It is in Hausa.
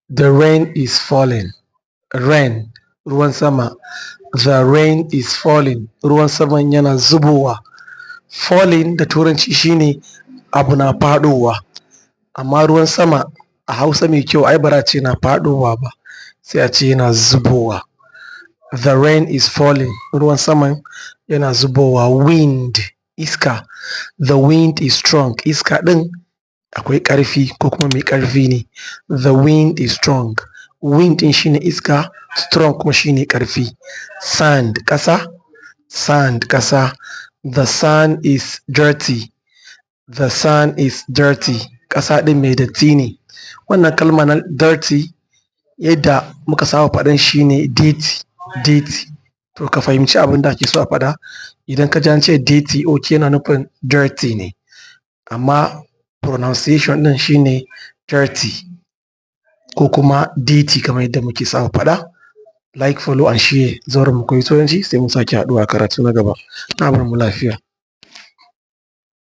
The rain is falling. Rain, ruwan sama. The rain is falling. Ruwan saman yana zubowa. Falling da turanci shine abu na faɗowa. Amma ruwan sama a Hausa mai kyau ai bara ce na faɗowa ba, sai a ce yana zubowa. The rain is falling. Ruwan saman yana zubowa. Wind, iska. The wind is strong. Iska ɗin akwai ƙarfi ko kuma mai ƙarfi ne. The wind is strong. Wind ɗin shine iska, strong kuma shine ƙarfi. Sand, ƙasa. Sand, ƙasa. The sand is dirty. The sand is dirty. Ƙasa ɗin mai datti ne. Wannan kalma na dirty yadda muka saba faɗan shine dirty, dirty. To ka fahimci abin da ake so a faɗa. Idan ka ji an ce dirty, okay, yana nufin dirty ne. Amma pronunciation ɗin shine dirty ko kuma dirty kamar yadda muke saba faɗa. Like, follow and share. Zauren mu koyi turanci sai mun sake haɗuwa a karatu na gaba. Na bar mu lafiya.